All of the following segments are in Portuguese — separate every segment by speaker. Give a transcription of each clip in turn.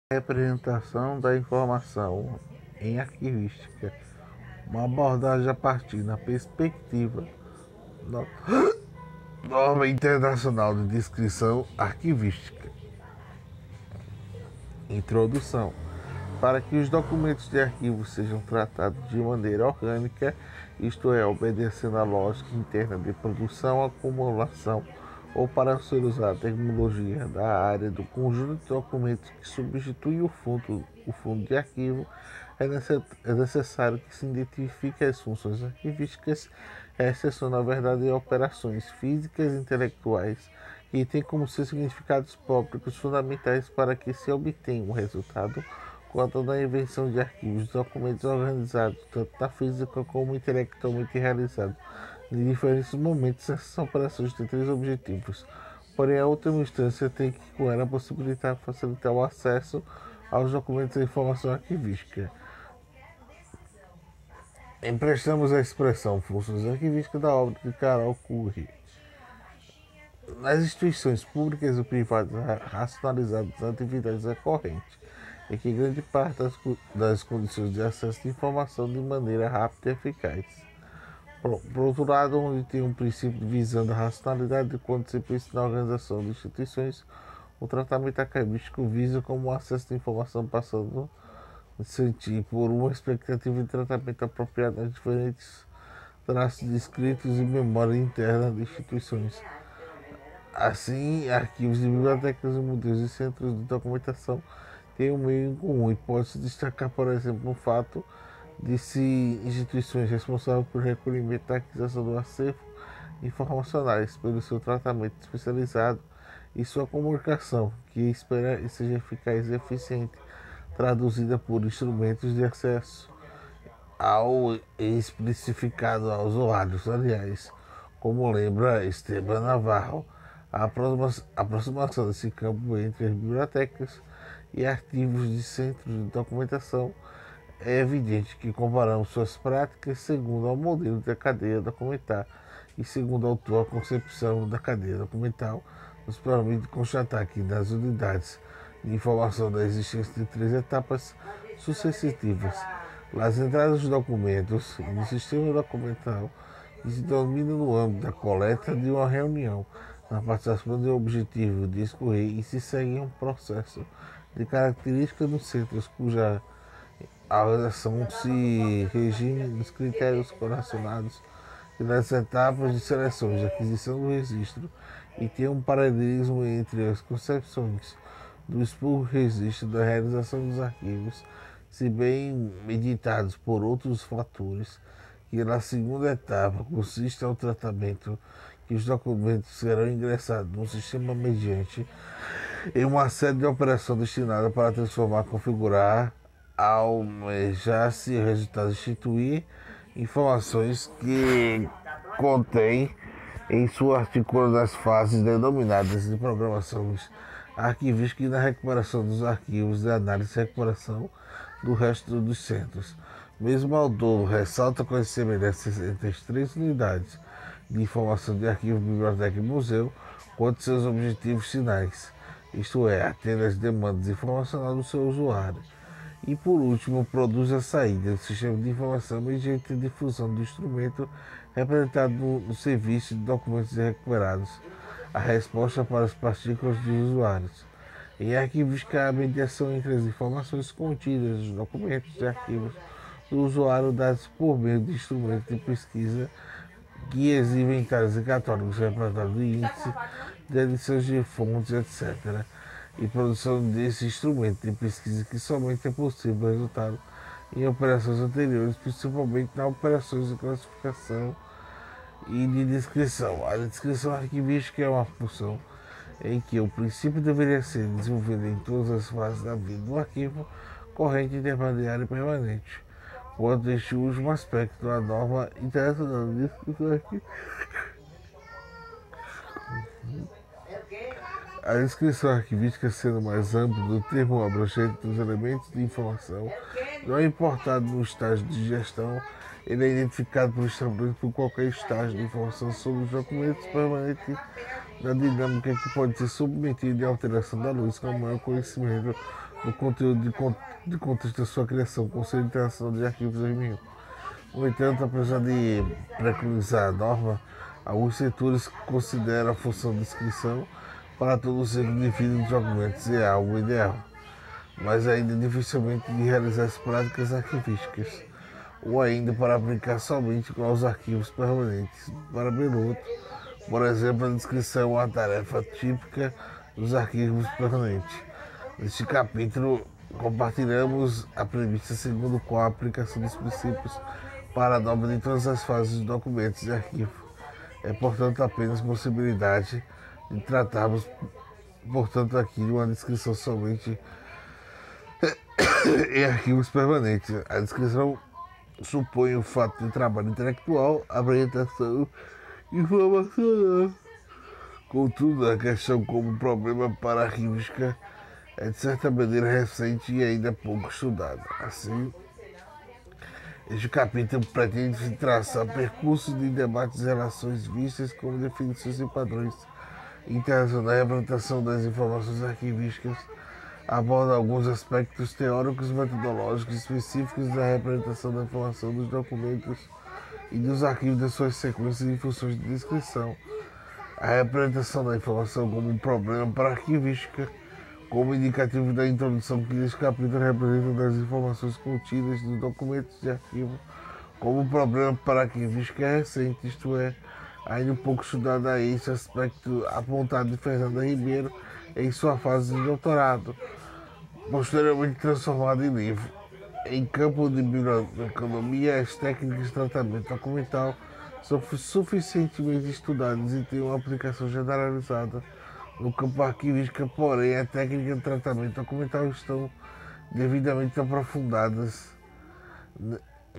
Speaker 1: Representação da informação em arquivística, uma abordagem a partir da perspectiva da norma internacional de descrição arquivística. Introdução. Para que os documentos de arquivo sejam tratados de maneira orgânica, isto é, obedecendo à lógica interna de produção, acumulação, ou para ser usada a terminologia da área do conjunto de documentos que substitui o fundo de arquivo, é necessário que se identifique as funções arquivísticas, exceção na verdade de operações físicas e intelectuais, que têm como seus significados próprios fundamentais para que se obtenha um resultado quanto na invenção de arquivos, documentos organizados, tanto na física como intelectualmente realizados. Em diferentes momentos, essas operações têm três objetivos, porém, a última instância tem que, com ela, possibilitar facilitar o acesso aos documentos e informação arquivística. Emprestamos a expressão funções arquivísticas da obra de Carol Curry. Nas instituições públicas e privadas racionalizadas as atividades recorrentes, em que grande parte das condições de acesso de informação de maneira rápida e eficaz. Por outro lado, onde tem um princípio visando a racionalidade quando se pensa na organização de instituições, o tratamento acadêmico visa como o acesso de informação passando a sentir por uma expectativa de tratamento apropriado nas diferentes traços descritos e memória interna de instituições. Assim, arquivos de bibliotecas e museus e centros de documentação têm um meio em comum e pode-se destacar, por exemplo, o fato de se instituições responsáveis pelo recolhimento e aquisição do acervo informacionais, pelo seu tratamento especializado e sua comunicação, que espera e seja eficaz e eficiente, traduzida por instrumentos de acesso ao especificado aos usuários. Aliás, como lembra Esteban Navarro, a aproximação desse campo entre as bibliotecas e arquivos de centros de documentação é evidente que comparamos suas práticas segundo ao modelo da cadeia documental e segundo o autor a concepção da cadeia documental nos permite constatar que nas unidades de informação da existência de três etapas sucessivas: as entradas dos documentos e no sistema documental que se domina no âmbito da coleta de uma reunião, na participação de um objetivo de escorrer e se segue um processo de características dos centros cuja a organização se resume nos critérios correlacionados e nas etapas de seleção e aquisição do registro e tem um paralelismo entre as concepções do expurgo registro da realização dos arquivos, se bem meditados por outros fatores, que na segunda etapa consiste ao tratamento que os documentos serão ingressados no sistema mediante em uma série de operações destinadas para transformar, configurar, almejar-se resultados, instituir informações que contém em sua articulação das fases denominadas de programações arquivística e na recuperação dos arquivos de análise e recuperação do resto dos centros. Mesmo o autor ressalta com as semelhanças entre as três unidades de informação de arquivo, biblioteca e museu, quanto seus objetivos finais, isto é, atende às demandas informacionais do seu usuário. E por último, produz a saída do sistema de informação mediante a difusão do instrumento representado no serviço de documentos recuperados, a resposta para as partículas dos usuários. Em arquivística, a mediação entre as informações contidas nos documentos e arquivos do usuário dados por meio de instrumentos de pesquisa, guias e inventários catálogos representados de índice, de edições de fontes, etc. E produção desse instrumento de pesquisa que somente é possível resultado em operações anteriores, principalmente nas operações de classificação e de descrição. A descrição arquivística é uma função em que o princípio deveria ser desenvolvido em todas as fases da vida do arquivo, corrente, intermediário e permanente. Quanto a este último aspecto, a norma internacional de descrição arquivística. A descrição arquivística, sendo mais ampla do termo abrangente dos elementos de informação, não é importado no estágio de gestão, ele é identificado por estabelecer por qualquer estágio de informação sobre os documentos permanentes da dinâmica que pode ser submetida à alteração da luz com maior conhecimento do conteúdo de contexto da sua criação, Conselho de Interação de Arquivos 2001. No entanto, apesar de preconizar a norma, alguns setores consideram a função de inscrição para todo o ciclo de vida dos documentos é algo ideal, mas ainda dificilmente de realizar as práticas arquivísticas, ou ainda para aplicar somente aos arquivos permanentes. Para Beloto, por exemplo, a descrição é uma tarefa típica dos arquivos permanentes. Neste capítulo, compartilhamos a premissa segundo qual a aplicação dos princípios para a dobra de todas as fases dos documentos de arquivo. É, portanto, apenas possibilidade de tratarmos, portanto, aqui de uma descrição somente em arquivos permanentes. A descrição supõe o fato de trabalho intelectual, apresentação informacional. Contudo, a questão como problema para a arquivística é de certa maneira recente e ainda pouco estudada. Assim, este capítulo pretende traçar percursos de debates e relações vistas como definições e padrões internacionais, a representação das informações arquivísticas, aborda alguns aspectos teóricos e metodológicos específicos da representação da informação dos documentos e dos arquivos das suas sequências e funções de descrição, a representação da informação como um problema para a arquivística, como indicativo da introdução que neste capítulo representa das informações contidas nos documentos de arquivo, como um problema para a arquivística é recente, isto é, ainda um pouco estudado a esse aspecto apontado de Fernanda Ribeiro em sua fase de doutorado, posteriormente transformado em livro. Em campo de biblioteconomia, as técnicas de tratamento documental são suficientemente estudadas e têm uma aplicação generalizada no campo arquivístico, porém, a técnica de tratamento documental estão devidamente aprofundadas.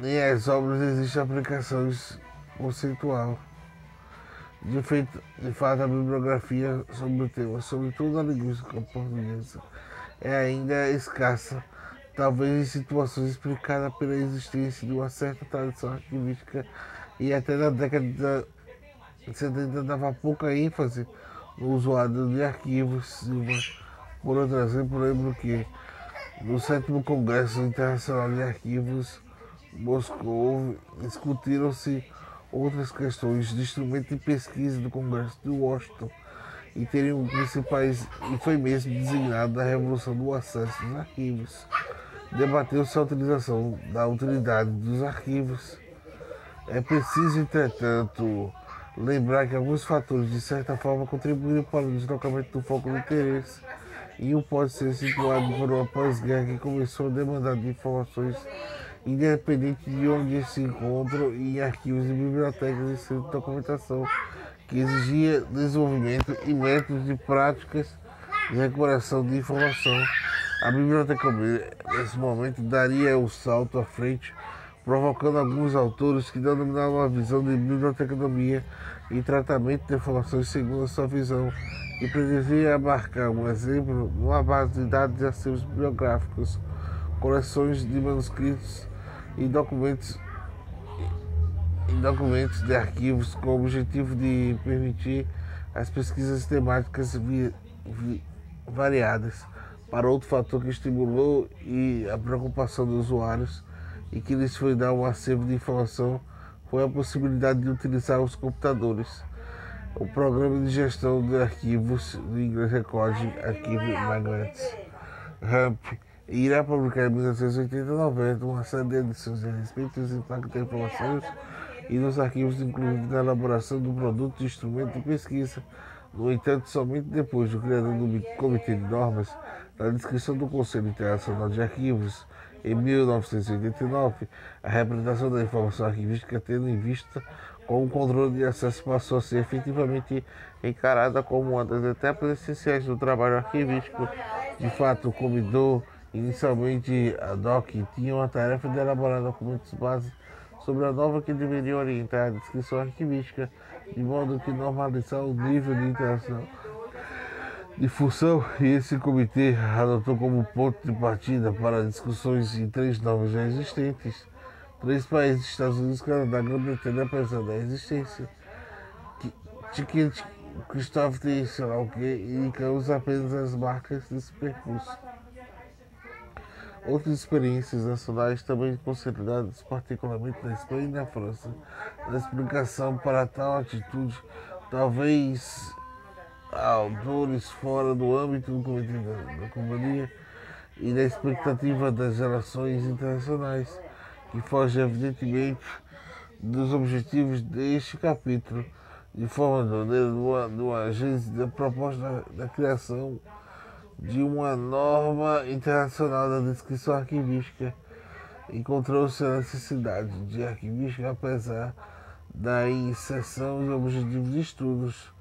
Speaker 1: Nem as obras existem aplicações conceitual. De fato, a bibliografia sobre o tema, sobretudo a linguística portuguesa, é ainda escassa, talvez em situações explicadas pela existência de uma certa tradição arquivística e até na década de 70 dava pouca ênfase no usuário de arquivos. Por outro exemplo, lembro que no 7º Congresso Internacional de Arquivos, Moscou, discutiram-se outras questões de instrumento de pesquisa do Congresso de Washington e teriam principais, e foi mesmo designado a revolução do acesso aos arquivos. Debateu-se a utilização da utilidade dos arquivos. É preciso, entretanto, lembrar que alguns fatores, de certa forma, contribuíram para o deslocamento do foco do interesse, e um pode ser situado por uma pós-guerra que começou a demandar de informações independente de onde se encontram em arquivos e bibliotecas e centros de documentação, que exigia desenvolvimento e métodos e práticas de recuperação de informação. A biblioteconomia, nesse momento, daria o salto à frente, provocando alguns autores que denominavam a visão de biblioteconomia e tratamento de informações segundo a sua visão, que pretendia abarcar, um exemplo, uma base de dados de acervos bibliográficos, coleções de manuscritos e documentos de arquivos, com o objetivo de permitir as pesquisas temáticas variadas. Para outro fator que estimulou a preocupação dos usuários e que lhes foi dar um acervo de informação foi a possibilidade de utilizar os computadores. O programa de gestão de arquivos, do inglês Recording Archive Magnets, RAMP, irá publicar em 1980 uma série de edições a respeito dos impactos das informações e nos arquivos, incluindo na elaboração do produto de instrumento de pesquisa. No entanto, somente depois do criador do Comitê de Normas, na descrição do Conselho Internacional de Arquivos, em 1989, a representação da informação arquivística, tendo em vista como o controle de acesso, passou a ser efetivamente encarada como uma das etapas essenciais do trabalho arquivístico. De fato, o Comitê, inicialmente ad hoc, tinha uma tarefa de elaborar documentos base sobre a norma que deveria orientar a descrição arquivística, de modo que normalizar o nível de interação de função, e esse comitê adotou como ponto de partida para discussões em 3 normas já existentes. 3 países, Estados Unidos, Canadá, Grã-Bretanha, apesar da existência de Christophe sei lá o que, indicamos apenas as marcas desse percurso. Outras experiências nacionais também consolidadas, particularmente na Espanha e na França. A explicação para tal atitude, talvez autores fora do âmbito do comitê da companhia e da expectativa das relações internacionais, que foge evidentemente dos objetivos deste capítulo, de forma de uma agência da proposta da criação de uma norma internacional da descrição arquivística. Encontrou-se a necessidade de arquivística, apesar da inserção de objetivos de estudos,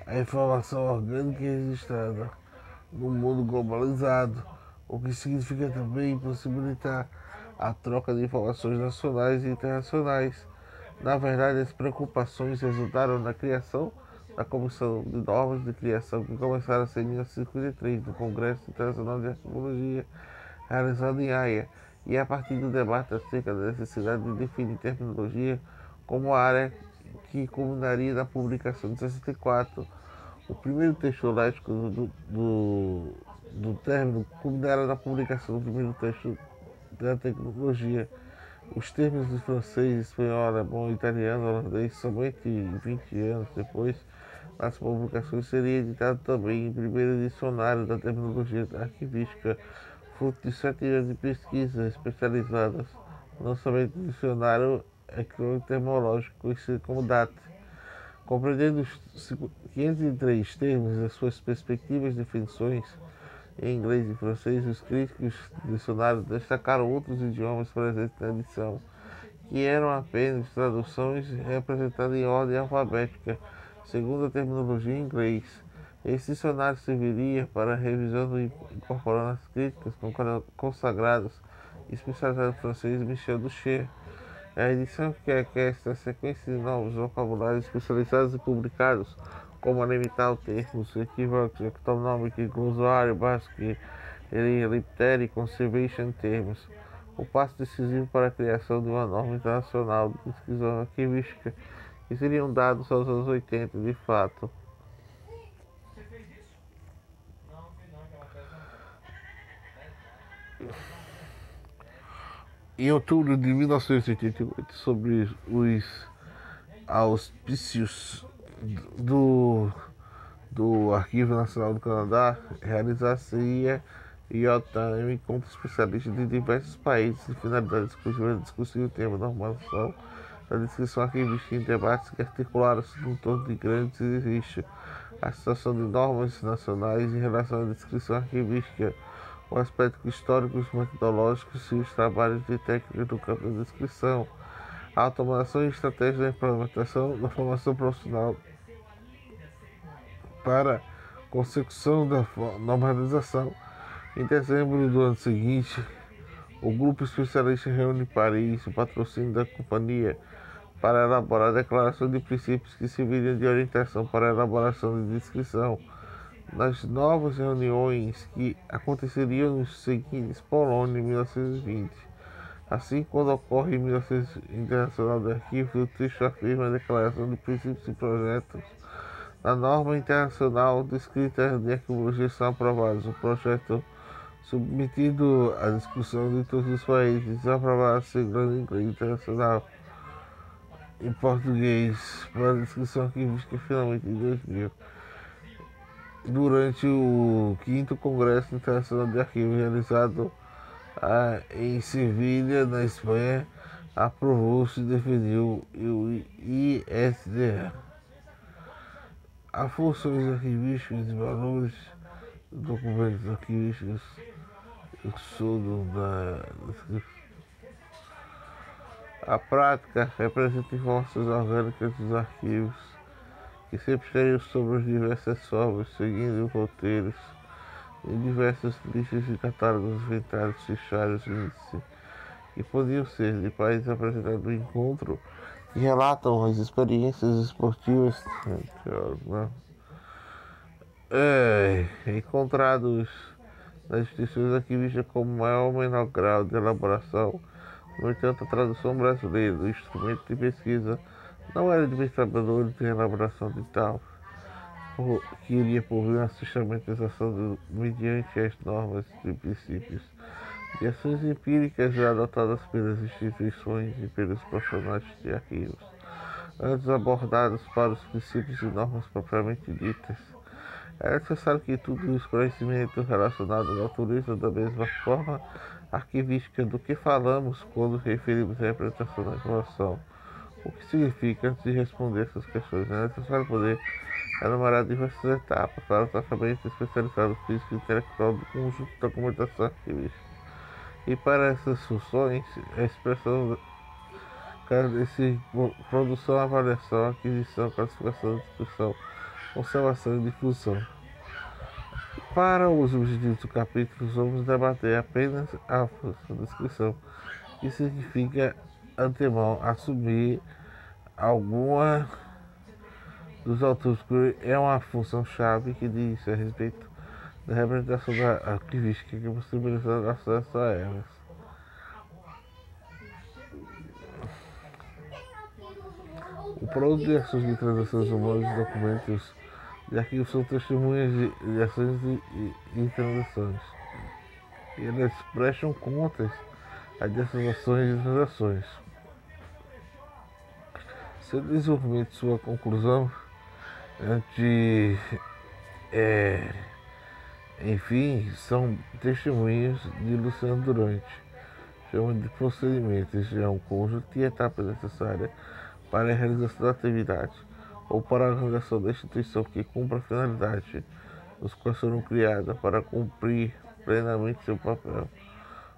Speaker 1: a informação orgânica e registrada no mundo globalizado, o que significa também possibilitar a troca de informações nacionais e internacionais. Na verdade, as preocupações resultaram na criação da Comissão de Normas de Criação, que começaram a ser em 1953, do Congresso Internacional de Arquivologia, realizado em Haia, e a partir do debate acerca da necessidade de definir terminologia como a área que culminaria na publicação de 64. O primeiro texto léxico do término culminara na publicação do primeiro texto da tecnologia. Os termos de francês, espanhol, alemão, italiano, holandês, somente 20 anos depois, nas publicações, seria editado também em primeiro dicionário da terminologia arquivística, fruto de 7 anos de pesquisa especializadas, não somente no dicionário eclosiológico, conhecido como DAT, compreendendo os 503 termos e as suas perspectivas definições em inglês e francês. Os críticos do dicionário destacaram outros idiomas presentes na edição, que eram apenas traduções representadas em ordem alfabética, segundo a terminologia em inglês. Esse dicionário serviria para a revisão incorporando as críticas consagradas especializadas em francês Michel Ducher. A edição que requer a sequência de novos vocabulários especializados e publicados, como alimentar termos, equívocos, ectonômico, glossário básico, eliptério e conservation termos. O passo decisivo para a criação de uma norma internacional de descrição arquivística, que seriam dados aos anos 80, de fato. Em outubro de 1988, sobre os auspícios do Arquivo Nacional do Canadá, realizar-se-ia um encontro especialista de diversos países de finalidade exclusiva de discutir o tema da normalização da descrição arquivística em debates que articularam-se em torno de grandes eixos: a situação de normas nacionais em relação à descrição arquivística, o aspecto histórico, os metodológicos e os trabalhos de técnica do campo da descrição, a automação e estratégia da implementação da formação profissional para consecução da normalização. Em dezembro do ano seguinte, o grupo especialista reúne em Paris o patrocínio da companhia para elaborar a declaração de princípios que serviriam de orientação para a elaboração de descrição. Nas novas reuniões que aconteceriam nos seguintes: Polônia, em 1920. Assim, quando ocorre em 1900 Internacional do Arquivo, o texto afirma a declaração de princípios e projetos. Na norma internacional descrita de arquivologia são aprovados. O projeto submetido à discussão de todos os países, aprovado segundo em inglês internacional, em português, para a descrição arquivística, finalmente em 2000. Durante o 5º Congresso Internacional de Arquivos, realizado em Sevilha, na Espanha, aprovou-se e definiu o ISDR. Há funções arquivísticas e valores dos documentos arquivísticos a prática representa informações orgânicas dos arquivos, que sempre estariam sobre as diversas formas, seguindo roteiros em diversas listas de catálogos, inventários, fichários, índices, que podiam ser de países apresentados no encontro, que relatam as experiências esportivas encontrados nas instituições arquivísticas com maior ou menor grau de elaboração. No entanto, a tradução brasileira do instrumento de pesquisa não era de pesquisadores de elaboração de tal, que iria por vir uma sistematização mediante as normas e princípios de ações empíricas adotadas pelas instituições e pelos profissionais de arquivos, antes abordados para os princípios e normas propriamente ditas. É necessário que todo o conhecimento relacionado à natureza da mesma forma arquivística do que falamos quando referimos à representação da informação. O que significa, antes de responder essas questões, é necessário poder enumerar diversas etapas para o tratamento especializado físico e intelectual do conjunto de documentação arquivística. E para essas funções, a expressão desse produção, avaliação, aquisição, classificação, descrição, conservação e difusão. Para os objetivos do capítulo, vamos debater apenas a função descrição, que significa antemão assumir alguma dos autores que é uma função-chave que diz a respeito da representação da arquivística que possibilita acesso a elas. O produto de ações de transações humanas e documentos de arquivos são testemunhas de ações e transações. E elas prestam contas dessas ações e transações. Seu desenvolvimento e sua conclusão, enfim, são testemunhas de Luciano Durante. Chama de procedimentos, é um conjunto de etapas necessárias para a realização da atividade ou para a organização da instituição que cumpra a finalidade, os quais foram criadas para cumprir plenamente seu papel.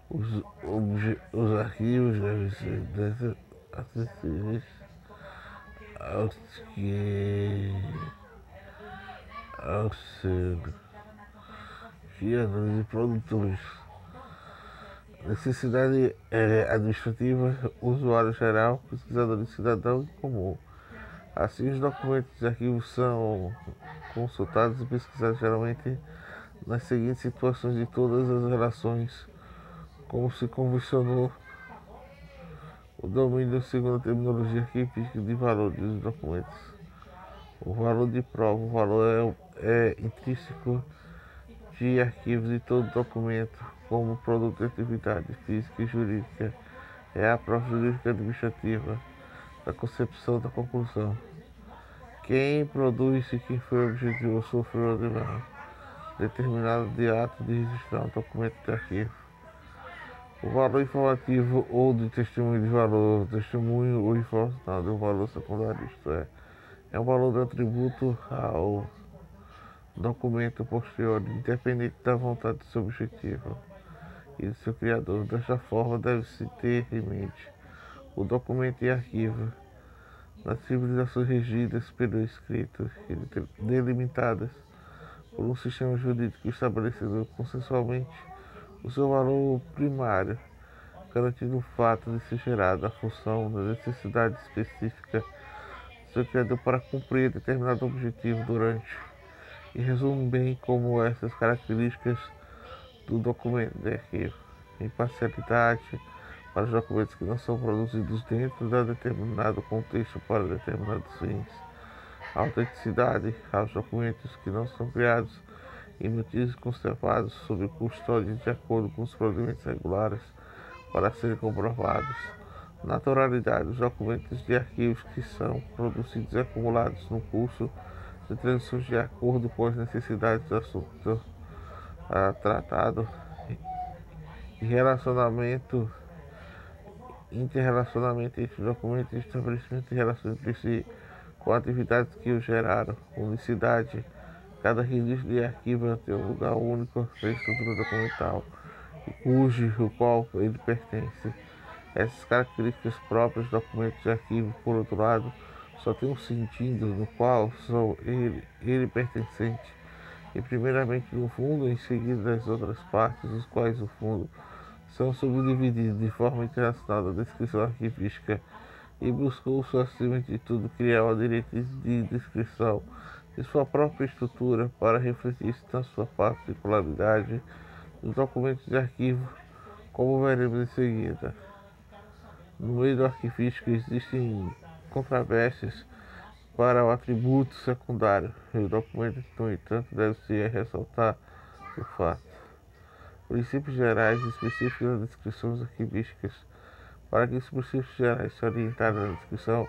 Speaker 1: Os arquivos devem ser acessíveis aos criadores e produtores. Necessidade administrativa, usuário geral, pesquisador e cidadão comum. Assim, os documentos de arquivos são consultados e pesquisados geralmente nas seguintes situações de todas as relações, como se convencionou o domínio segundo a terminologia arquivística de valor dos documentos. O valor de prova, o valor é intrínseco de arquivos e todo documento como produto de atividade física e jurídica é a prova jurídica administrativa da concepção da conclusão. Quem produz e quem foi objetivo sofreu o demais determinado de ato de registrar um documento de arquivo. O valor informativo ou de testemunho de valor, testemunho ou informação o valor secundário, isto é um valor de atributo ao documento posterior, independente da vontade do seu objetivo e do seu criador. Desta forma, deve-se ter em mente o documento em arquivo nas civilizações regidas pelo escrito e delimitadas por um sistema jurídico estabelecido consensualmente o seu valor primário, garantindo o fato de ser gerada a função da necessidade específica do seu criador para cumprir determinado objetivo durante, e resume bem como essas características do documento de arquivo: imparcialidade para os documentos que não são produzidos dentro de determinado contexto para determinados fins, autenticidade aos documentos que não são criados e mantidos e conservados sob custódia de acordo com os procedimentos regulares para serem comprovados, naturalidade dos documentos de arquivos que são produzidos e acumulados no curso de transições de acordo com as necessidades do assunto tratado, e interrelacionamento entre documentos e estabelecimento de relações entre si com atividades que o geraram, unicidade. Cada registro de arquivo tem um lugar único na estrutura documental, o qual ele pertence. Essas características próprias dos documentos de arquivo, por outro lado, só tem um sentido no qual são ele pertencente, e primeiramente no fundo, em seguida das outras partes, os quais o fundo são subdivididos de forma internacional da descrição arquivística, e buscou-se, acima de tudo, criar uma diretriz de descrição de sua própria estrutura para refletir-se na sua particularidade nos documentos de arquivo, como veremos em seguida. No meio do arquivístico existem controvérsias para o atributo secundário, e o documento, no entanto, deve-se ressaltar o fato princípios gerais e específicos das descrições arquivísticas. Para que os princípios gerais se orientarem na descrição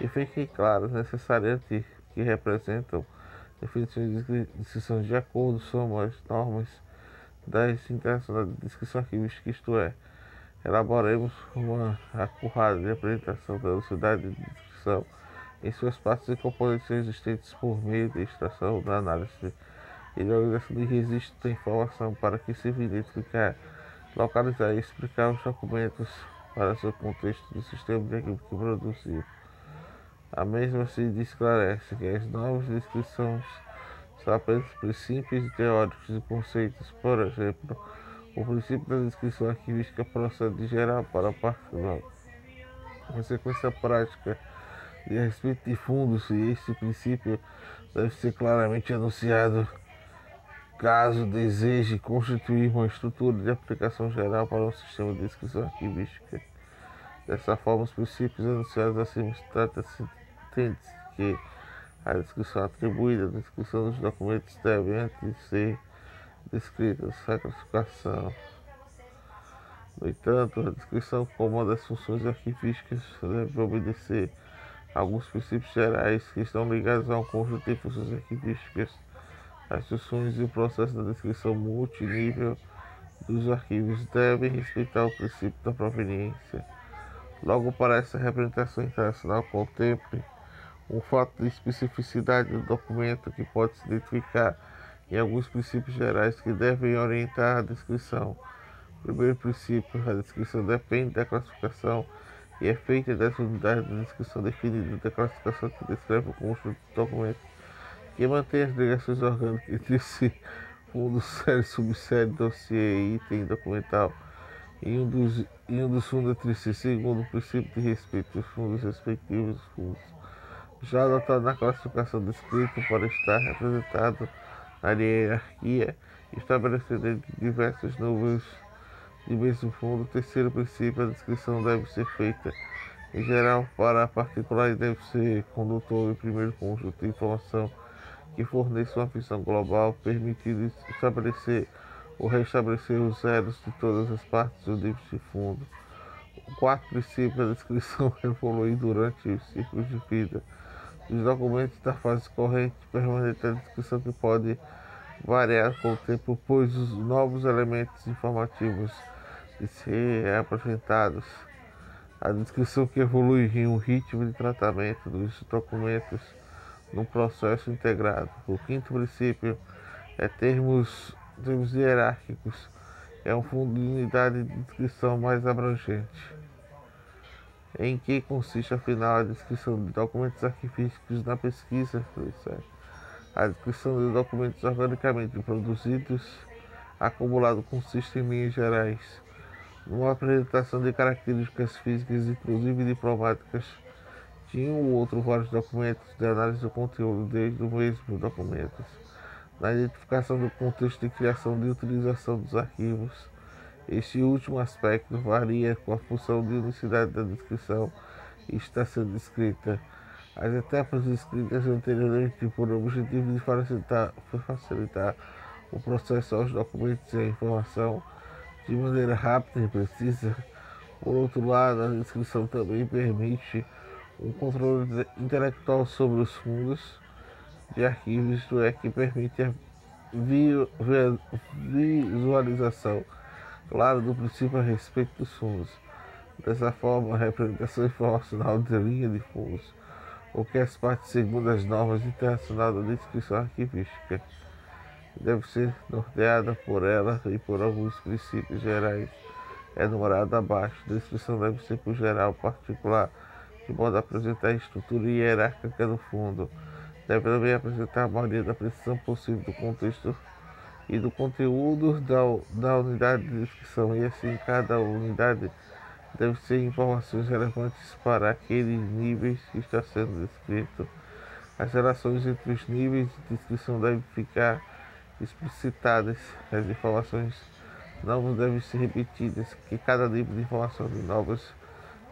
Speaker 1: e fiquem claros, necessariamente que representam definições de descrições de acordo com as normas das internacionais de descrição arquivística, isto é, elaboremos uma acurrada de apresentação da velocidade de descrição em suas partes e componentes existentes por meio de extração da análise e da organização de registros da informação para que se identificar, localizar e explicar os documentos para seu contexto do sistema de arquivo que produziu. A mesma se esclarece que as novas descrições são apenas princípios teóricos e conceitos. Por exemplo, o princípio da descrição arquivística procede de geral para particular. A consequência prática de respeito de fundos, e este princípio deve ser claramente anunciado caso deseje constituir uma estrutura de aplicação geral para um sistema de descrição arquivística. Dessa forma, os princípios anunciados acima entende-se que a descrição atribuída à descrição dos documentos deve antes ser descrita sua classificação. No entanto, a descrição como uma das funções arquivísticas deve obedecer a alguns princípios gerais que estão ligados a um conjunto de funções arquivísticas. As funções e o processo da descrição multinível dos arquivos devem respeitar o princípio da proveniência. Logo, para essa representação internacional, contemple um fato de especificidade do documento que pode se identificar em alguns princípios gerais que devem orientar a descrição. Primeiro princípio: a descrição depende da classificação e é feita das unidades de descrição definidas da classificação que descreve o conjunto de documentos que mantém as ligações orgânicas entre si, fundo, série, subsérie, dossiê e item documental, e um dos fundos entre si, segundo o princípio de respeito dos fundos respectivos fundos, já adotado na classificação descrita para estar representado na hierarquia, estabelecendo entre diversos números de mesmo fundo. O terceiro princípio: a descrição deve ser feita em geral para particular e deve ser condutor em primeiro conjunto de informação que forneça uma visão global, permitindo estabelecer ou restabelecer os zeros de todas as partes do livro de fundo. O quarto princípio: a descrição evolui durante os ciclos de vida dos documentos da fase corrente permanente. A descrição que pode variar com o tempo, pois os novos elementos informativos de ser apresentados. A descrição que evolui em um ritmo de tratamento dos documentos num processo integrado. O quinto princípio é termos hierárquicos. É um fundo de unidade de descrição mais abrangente, em que consiste afinal a descrição de documentos arquivísticos na pesquisa. A descrição de documentos organicamente produzidos acumulado consiste em linhas gerais, numa apresentação de características físicas, inclusive diplomáticas, de um ou outro vários documentos, de análise do conteúdo desde o mesmo documentos, na identificação do contexto de criação e utilização dos arquivos. Este último aspecto varia com a função de unicidade da descrição que está sendo descrita. As etapas descritas anteriormente por objetivo de facilitar o processo aos documentos e a informação de maneira rápida e precisa. Por outro lado, a descrição também permite um controle intelectual sobre os fundos de arquivos, isto é, que permite a visualização clara do princípio a respeito dos fundos. Dessa forma, a representação informacional de linha de fundos, o que as partes segundo as normas internacionais da descrição arquivística, deve ser norteada por ela e por alguns princípios gerais enumerados abaixo. A descrição deve ser por geral particular, de modo a apresentar a estrutura hierárquica do fundo. Deve também apresentar a maioria da precisão possível do contexto e do conteúdo da unidade de descrição, e assim cada unidade deve ser informações relevantes para aqueles níveis que está sendo descrito. As relações entre os níveis de descrição devem ficar explicitadas. As informações novas devem ser repetidas, que cada nível de informação de novas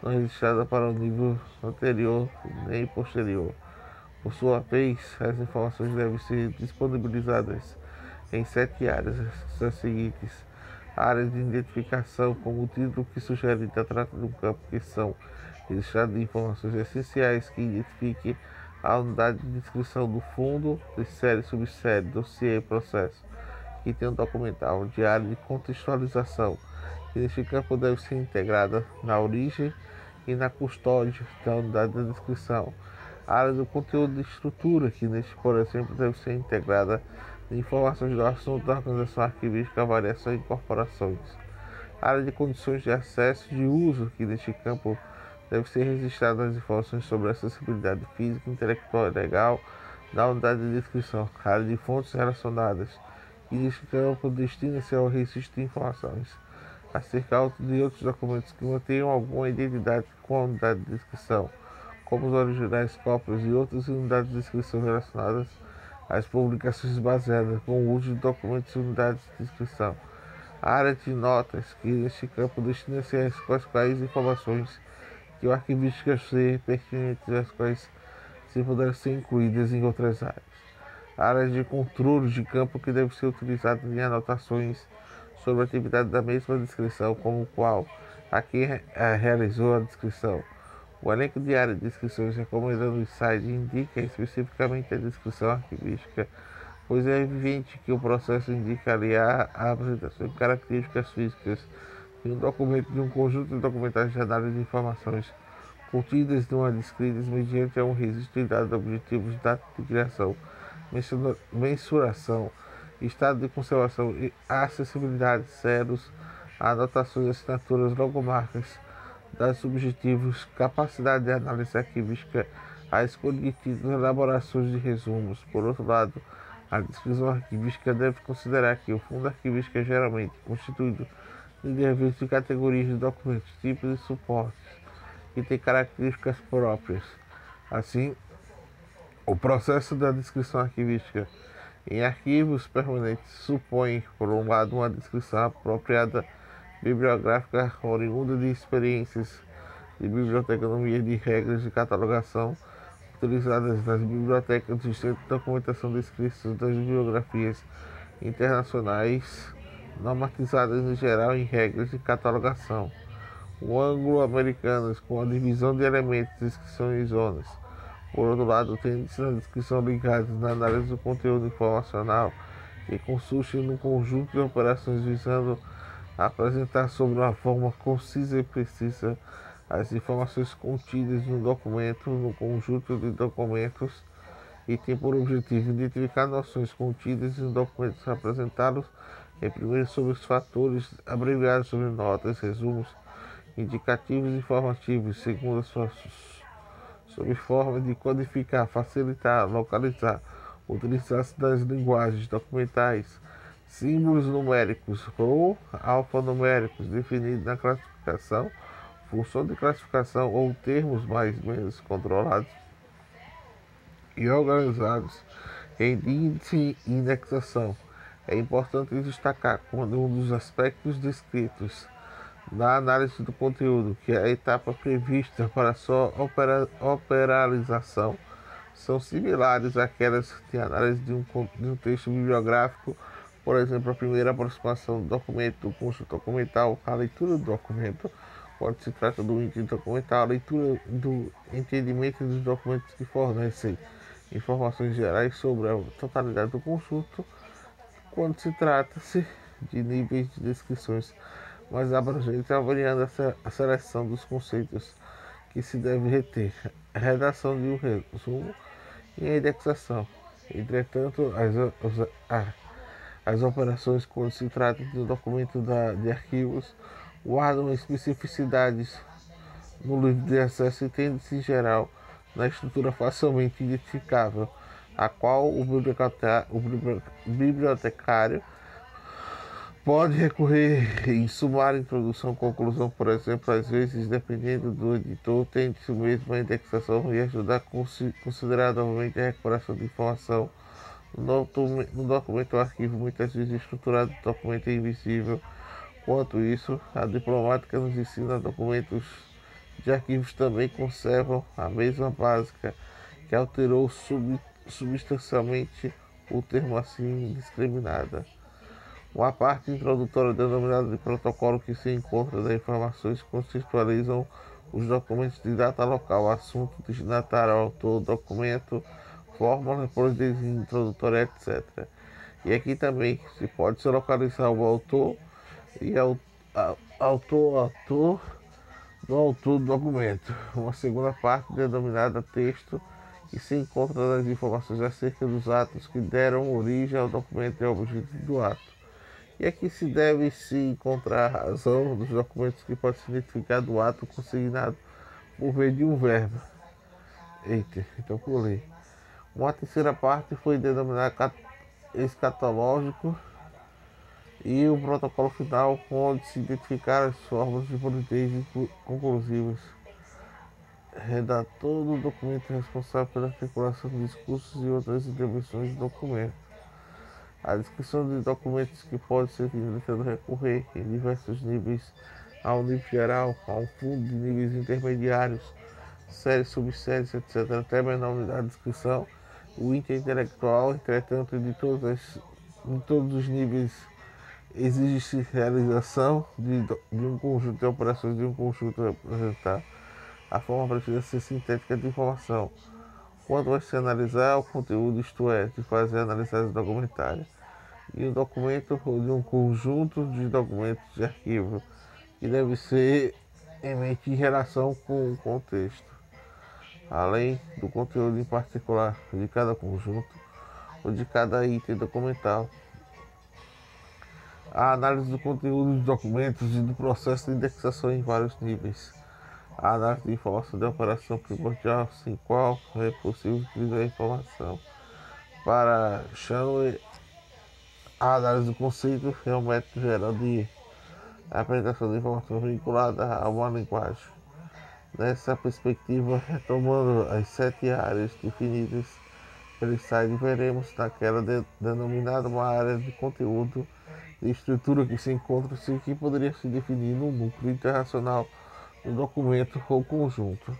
Speaker 1: não é registrada para o nível anterior nem posterior. Por sua vez, as informações devem ser disponibilizadas em 7 áreas as seguintes: Áreas de identificação, como o título que sugere, trata de um campo que são registradas de informações essenciais que identifiquem a unidade de descrição do fundo, de série, subsérie, dossiê e processo, que tem um documental de área de contextualização, que neste campo deve ser integrada na origem e na custódia da unidade de descrição. A área do conteúdo de estrutura, que neste, por exemplo, deve ser integrada de informações do assunto da organização arquivística, variação e incorporações. A área de condições de acesso e de uso, que neste campo deve ser registrada as informações sobre a acessibilidade física, intelectual e legal da unidade de descrição. A área de fontes relacionadas, que neste campo destina-se ao registro de informações acerca de outros documentos que mantenham alguma identidade com a unidade de descrição, como os originais, cópias e outras unidades de descrição relacionadas às publicações baseadas com o uso de documentos e unidades de descrição. A área de notas, que neste campo destina-se às quaisquais informações que o arquivista ser pertinentes, as quais se puderem ser incluídas em outras áreas. A área de controle de campo, que deve ser utilizada em anotações sobre a atividade da mesma descrição, como o qual a quem realizou a descrição. O elenco de área de descrições recomendando o insight indica especificamente a descrição arquivística, pois é evidente que o processo indicaria a apresentação de características físicas de um documento de um conjunto de documentais de análise de informações contidas numa descritas mediante um registro de dados objetivos, data de criação, mensuração, estado de conservação e acessibilidade, selos, anotações, assinaturas, logomarcas, dados subjetivos, capacidade de análise arquivística, a escolha de títulos, elaborações de resumos. Por outro lado, a descrição arquivística deve considerar que o fundo arquivístico é geralmente constituído de diversas categorias de documentos, tipos e suportes, que têm características próprias. Assim, o processo da descrição arquivística em arquivos permanentes supõe, por um lado, uma descrição apropriada bibliográfica oriunda de experiências de biblioteconomia de regras de catalogação utilizadas nas bibliotecas do Centro de Documentação de Escritos das bibliografias internacionais, normatizadas em geral em regras de catalogação. O anglo-americanas, com a divisão de elementos, descrição e zonas. Por outro lado, tende-se na descrição ligados na análise do conteúdo informacional, que consiste num conjunto de operações visando apresentar sobre uma forma concisa e precisa as informações contidas no documento, no conjunto de documentos, e tem por objetivo identificar noções contidas em documentos, apresentá-los em primeiro sobre os fatores, abreviados sobre notas, resumos, indicativos e informativos, segundo sob forma de codificar, facilitar, localizar, utilizar-se das linguagens documentais, símbolos numéricos ou alfanuméricos definidos na classificação, função de classificação ou termos mais ou menos controlados e organizados em índice e indexação. É importante destacar quando um dos aspectos descritos na análise do conteúdo, que é a etapa prevista para sua operacionalização, são similares àquelas de análise de um texto bibliográfico. Por exemplo, a primeira aproximação do documento, do conjunto documental, a leitura do documento, quando se trata do índice documental, a leitura do entendimento dos documentos que fornecem informações gerais sobre a totalidade do conjunto, quando se trata-se de níveis de descrições mais abrangentes, avaliando a seleção dos conceitos que se deve reter, a redação de um resumo e a indexação. Entretanto, as operações, quando se trata de um documento de arquivos, guardam especificidades no livro de acesso e tendem-se em geral na estrutura facilmente identificável, a qual o bibliotecário pode recorrer em sumário, introdução, conclusão. Por exemplo, às vezes, dependendo do editor, tende-se mesmo a indexação e ajudar consideravelmente a recuperação de informação. No documento ou arquivo, muitas vezes estruturado, o documento é invisível. Quanto isso, a diplomática nos ensina documentos de arquivos também conservam a mesma básica, que alterou substancialmente o termo assim indiscriminada. Uma parte introdutória denominada de protocolo que se encontra das informações que contextualizam os documentos de data local, assunto, destinatário, autor, documento, fórmula, providência introdutória, etc. E aqui também se pode se localizar o autor e autor do autor do documento. Uma segunda parte denominada texto que se encontra nas informações acerca dos atos que deram origem ao documento e ao objeto do ato. E aqui se deve se encontrar a razão dos documentos que pode significar do ato consignado por meio de um verbo. Eita, então pulei. Uma terceira parte foi denominada escatológico e o protocolo final, onde se identificaram as formas de polidez conclusivas. Redator do documento responsável pela articulação de discursos e outras intervenções do documento. A descrição de documentos que pode ser tentado recorrer em diversos níveis, ao nível geral, a um fundo de níveis intermediários, séries, subséries, etc., até menor unidade de descrição. O intelectual, entretanto, de em todos os níveis, exige-se realização de um conjunto de operações de um conjunto a representar. A forma precisa ser sintética de informação. Quando vai se analisar o conteúdo, isto é, de fazer análise documentária, e um documento ou de um conjunto de documentos de arquivo, que deve ser em mente em relação com o contexto, além do conteúdo em particular de cada conjunto ou de cada item documental. A análise do conteúdo dos documentos e do processo de indexação em vários níveis. A análise de informação de operação primordial, sem qual é possível utilizar a informação. Para Shanley, a análise do conceito é um método geral de apresentação de informação vinculada a uma linguagem. Nessa perspectiva, retomando as 7 áreas definidas pelo slide, veremos naquela denominada uma área de conteúdo de estrutura que se encontra-se que poderia se definir no núcleo internacional do documento ou conjunto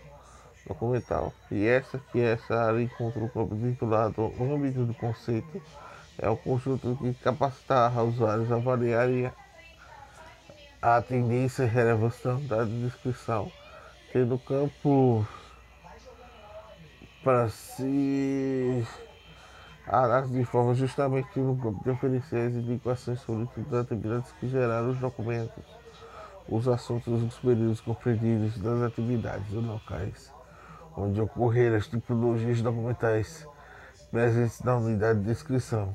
Speaker 1: documental. E essa área encontra o campo vinculado ao âmbito do conceito, é o conjunto que capacitar usuários a avaliarem a tendência e relevância da descrição, tendo campo para si a análise de forma justamente no campo de oferecer as indicações sobre todas as atividades que geraram os documentos, os assuntos dos períodos compreendidos das atividades dos locais onde ocorreram as tipologias documentais presentes na unidade de descrição.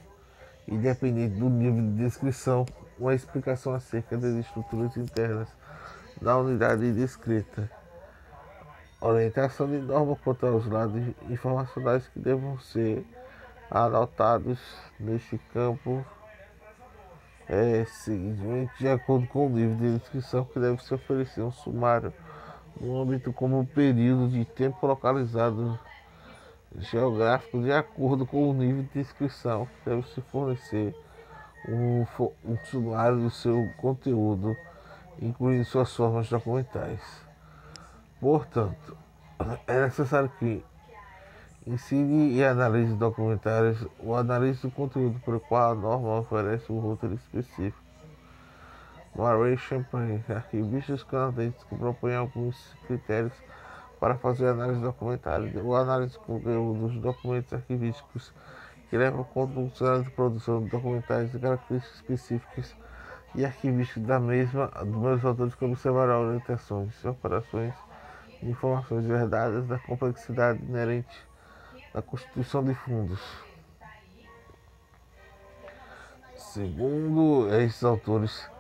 Speaker 1: Independente do nível de descrição, uma explicação acerca das estruturas internas da unidade descrita. Orientação de norma quanto aos lados informacionais que devam ser anotados neste campo seguinte, de acordo com o nível de descrição que deve se oferecer um sumário no âmbito como um período de tempo localizado geográfico de acordo com o nível de descrição que deve se fornecer um sumário do seu conteúdo, incluindo suas formas documentais. Portanto, é necessário que ensine e analise documentários ou analise do conteúdo para o qual a norma oferece um roteiro específico. Murray Champagne, arquivistas canadenses que propõem alguns critérios para fazer análise documentária ou análise do conteúdo dos documentos arquivísticos que levam em conta o cenário de produção de documentais e características específicas e arquivísticas dos meus autores que observarão orientações, operações e informações herdadas da complexidade inerente da constituição de fundos. Segundo esses autores,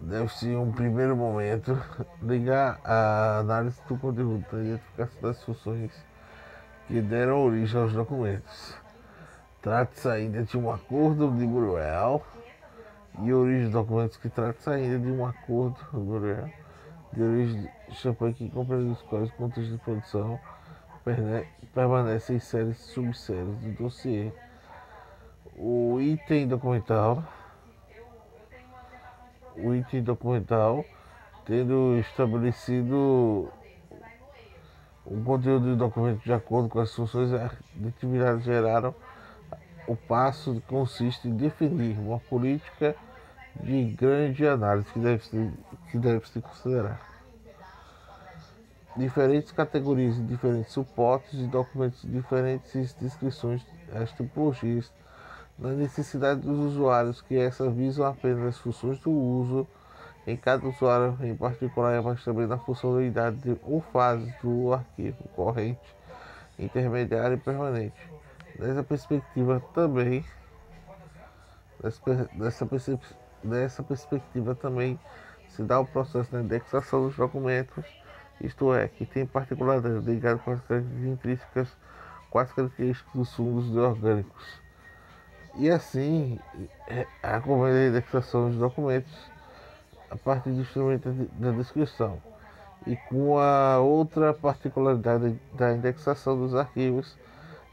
Speaker 1: deve-se, em um primeiro momento, ligar a análise do conteúdo para a identificação das funções que deram origem aos documentos. Trata-se ainda de um acordo de Burwell e origem dos documentos que trata-se ainda de um acordo de Burwell de origem de Champagne que compreende os quais o contexto de produção permanece em séries e subséries do dossiê. O item documental, tendo estabelecido o conteúdo do documento de acordo com as funções de atividade geraram, o passo consiste em definir uma política de grande análise que deve se considerar. Diferentes categorias e diferentes suportes de documentos, diferentes descrições, as tipologias, na necessidade dos usuários, que essa visam apenas as funções do uso em cada usuário em particular, mas também na funcionalidade ou fase do arquivo corrente, intermediário e permanente. Nessa perspectiva também, nessa perspectiva também se dá o processo da indexação dos documentos, isto é, que tem particularidades ligadas com as características intrínsecas, com as características dos fungos orgânicos. E assim, a indexação dos documentos a partir do instrumento da descrição. E com a outra particularidade da indexação dos arquivos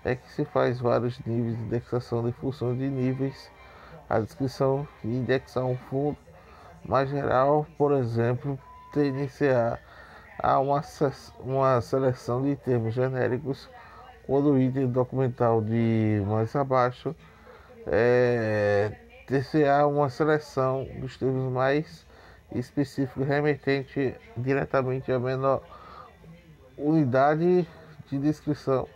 Speaker 1: é que se faz vários níveis de indexação de função de níveis. A descrição e indexar um fundo mais geral, por exemplo, TNCA, há uma seleção de termos genéricos, quando o item documental de mais abaixo TCA, uma seleção dos termos mais específicos remetente diretamente à menor unidade de descrição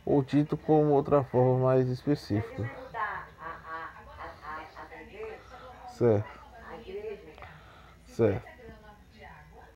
Speaker 1: ou dito como outra forma mais específica. Certo. Certo.